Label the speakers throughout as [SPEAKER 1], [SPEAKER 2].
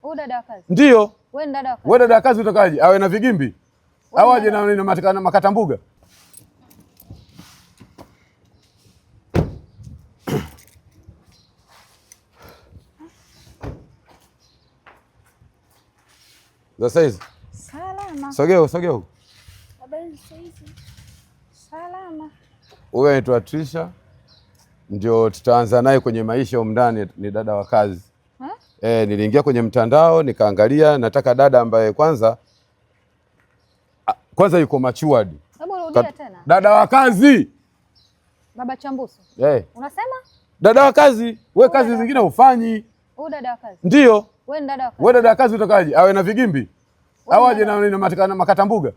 [SPEAKER 1] Huyu dada wa kazi?
[SPEAKER 2] Ndio.
[SPEAKER 1] Wewe ni dada wa kazi?
[SPEAKER 2] Wewe dada wa kazi utakaje? Awe na vigimbi? Au aje na makatambuga? Sasa hizi.
[SPEAKER 1] Salama.
[SPEAKER 2] Sogea.
[SPEAKER 1] Habari hizi. Salama.
[SPEAKER 2] Huyu anaitwa Trisha. Ndio tutaanza naye kwenye maisha huko ndani, ni dada wa kazi. Niliingia kwenye mtandao nikaangalia, nataka dada ambaye kwanza yuko matured.
[SPEAKER 1] Hebu rudia tena.
[SPEAKER 2] Dada wa kazi.
[SPEAKER 1] Baba Chambuso. Unasema? Dada wa kazi.
[SPEAKER 2] Wewe kazi zingine ufanyi.
[SPEAKER 1] Huyu dada wa kazi?
[SPEAKER 2] Ndio.
[SPEAKER 1] Wewe ni dada wa kazi?
[SPEAKER 2] Wewe dada wa kazi utakaje? Awe na vigimbi? Au aje na makatambuga?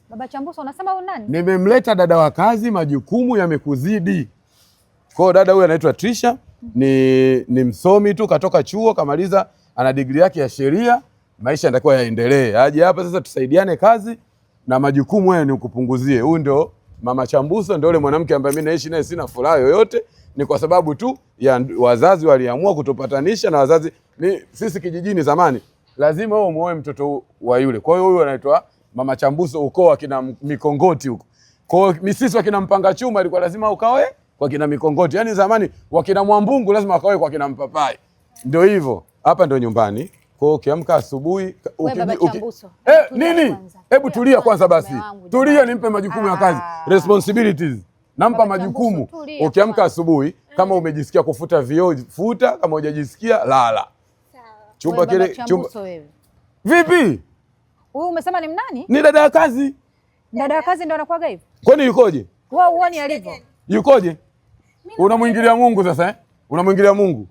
[SPEAKER 1] Baba Chambuso unasema huyu nani?
[SPEAKER 2] Nimemleta dada wa kazi, majukumu yamekuzidi. Kwa dada huyu anaitwa Trisha, ni msomi tu, katoka chuo, kamaliza, ana degree yake ya sheria, maisha yanatakiwa yaendelee. Aje hapa sasa tusaidiane kazi na majukumu haya ni ukupunguzie. Huyu ndio Mama Chambuso, ndio yule mwanamke ambaye mimi naishi naye sina furaha yoyote, ni kwa sababu tu ya wazazi waliamua kutupatanisha, na wazazi sisi kijijini zamani lazima wewe muoe mtoto wa yule. Kwa hiyo huyu anaitwa Mama Chambuso, ukoo wa kina Mikongoti huko. Kwa hiyo sisi wakina Mpanga Chuma ilikuwa lazima ukaoe kwa kina Mikongoti. Yaani zamani wakina Mwambungu lazima wakaoe kwa kina Mpapai. Ndio hivyo. Hapa ndio nyumbani. Kwa hiyo ukiamka asubuhi nini? Hebu tulia kwanza basi. Tulia nimpe majukumu ya kazi. Responsibilities. Nampa majukumu. Ukiamka asubuhi kama umejisikia kufuta vioo, futa, kama hujajisikia lala. Chumba kile Vipi?
[SPEAKER 1] Huyu umesema ni mnani?
[SPEAKER 2] Ni dada wa kazi.
[SPEAKER 1] Dada wa kazi ndio anakuaga hivyo?
[SPEAKER 2] Kwani yukoje?
[SPEAKER 1] Wewe uone alivyo.
[SPEAKER 2] Yukoje? Unamwingilia Mungu sasa Unamwingilia Mungu?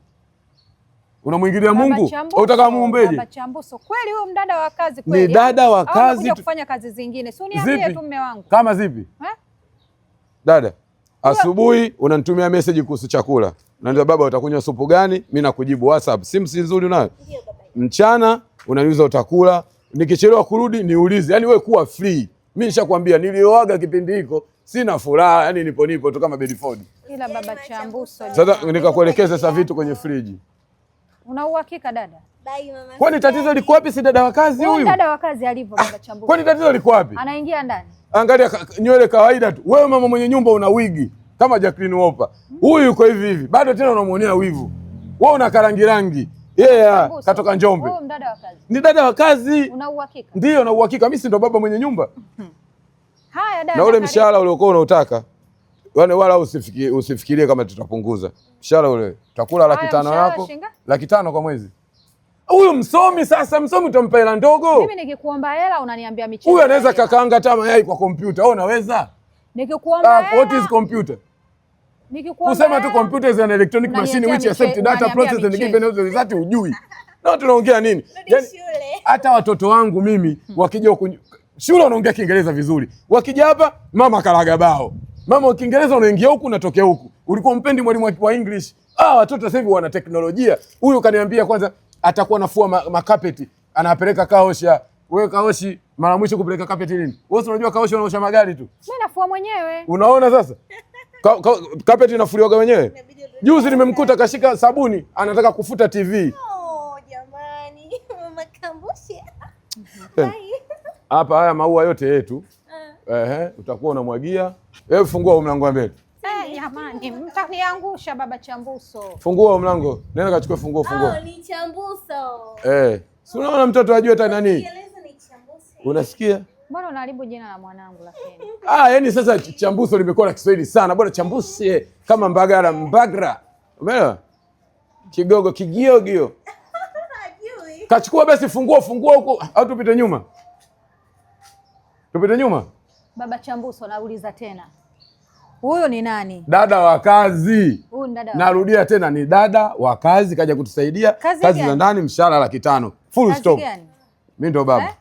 [SPEAKER 2] Unamwingilia Mungu? Unataka muombeje?
[SPEAKER 1] Baba Chambuso, kweli huyu mdada wa kazi kweli?
[SPEAKER 2] Ni dada wa kazi.
[SPEAKER 1] Au kufanya kazi zingine. Si uniambie tu mume wangu.
[SPEAKER 2] Kama zipi? Dada, asubuhi unanitumia message kuhusu chakula. Unaniambia baba utakunywa supu gani? Mimi nakujibu WhatsApp. Simu si nzuri unayo? Mchana unaniuliza utakula. Nikichelewa kurudi niulize. Yaani wewe kuwa free. Mimi nishakwambia nilioaga kipindi hiko sina furaha, yani nipo tu kama Bedford.
[SPEAKER 1] Ila Baba Chambuso.
[SPEAKER 2] Sasa nikakuelekeza sasa vitu kwenye friji.
[SPEAKER 1] Una uhakika dada?
[SPEAKER 3] Bye mama.
[SPEAKER 2] Kwani tatizo liko wapi? Si dada wa kazi huyu?
[SPEAKER 1] Dada wa kazi alivyo Baba Chambuso.
[SPEAKER 2] Kwani tatizo liko wapi?
[SPEAKER 1] Anaingia ndani.
[SPEAKER 2] Angalia nywele kawaida tu. Wewe mama mwenye nyumba una wigi kama Jacqueline Wolper. Huyu yuko hivi. Bado tena unamuonea wivu. Wewe una karangi. Katoka Njombe.
[SPEAKER 1] Huyu mdada wa kazi.
[SPEAKER 2] Ni dada wa kazi.
[SPEAKER 1] Una uhakika?
[SPEAKER 2] Ndio, na uhakika. Mimi si ndo baba mwenye nyumba.
[SPEAKER 1] Haya dada.
[SPEAKER 2] Na ule mshahara uliokuwa unautaka, wala usifikirie kama tutapunguza. Mshahara ule utakula 500 yako. 500 kwa mwezi. Huyu msomi sasa, msomi utampa hela ndogo.
[SPEAKER 1] Mimi nikikuomba hela unaniambia michezo.
[SPEAKER 2] Huyu anaweza kakaanga hata mayai kwa kompyuta. Wewe unaweza?
[SPEAKER 1] Nikikuomba hela.
[SPEAKER 2] What is computer? Kusema tu computer is an electronic machine which accepts data, process and give an result hujui. Na tunaongea nini? Yaani hata watoto wangu mimi wakija shule wanaongea Kiingereza vizuri. Wakija hapa mama kalaga bao. Mama wa Kiingereza unaingia huku unatokea huku. Ulikuwa mpendi mwalimu wa English. Watoto sasa hivi wana teknolojia. Huyu kaniambia kwanza atakuwa nafua makapeti, anapeleka kaosha. Wewe kaoshi mara mwisho kupeleka kapeti lini? Wewe unajua kaoshi wanaosha magari tu.
[SPEAKER 1] Mimi nafua mwenyewe.
[SPEAKER 2] Unaona sasa? Kapeti inafuliwaga wenyewe. Juzi nimemkuta kashika sabuni anataka kufuta TV.
[SPEAKER 3] Jamani, Mama Kambushe.
[SPEAKER 2] Hapa haya maua yote yetu. Utakuwa unamwagia. Wewe fungua mlango wa mbele.
[SPEAKER 1] Jamani, mtaniangusha Baba Chambuso.
[SPEAKER 2] Fungua mlango. Nenda kachukue funguo.
[SPEAKER 3] Ni Chambuso.
[SPEAKER 2] Si unaona mtoto ajue hata nani? Unasikia?
[SPEAKER 1] Mbona unaharibu jina la mwanangu lakini?
[SPEAKER 2] Yani sasa Chambuso limekuwa la Kiswahili sana. Bwana Chambuse kama Mbagra. Umeelewa? Kigogo Kigiogio. Kachukua basi fungua huko au tupite nyuma? Tupite nyuma?
[SPEAKER 1] Baba Chambuso nauliza tena. Huyo ni nani?
[SPEAKER 2] Dada wa kazi.
[SPEAKER 1] Huyu ni dada.
[SPEAKER 2] Narudia tena ni dada wa kazi kaja kutusaidia. Kazi za ndani mshahara 500. Full stop. Mimi ndo baba.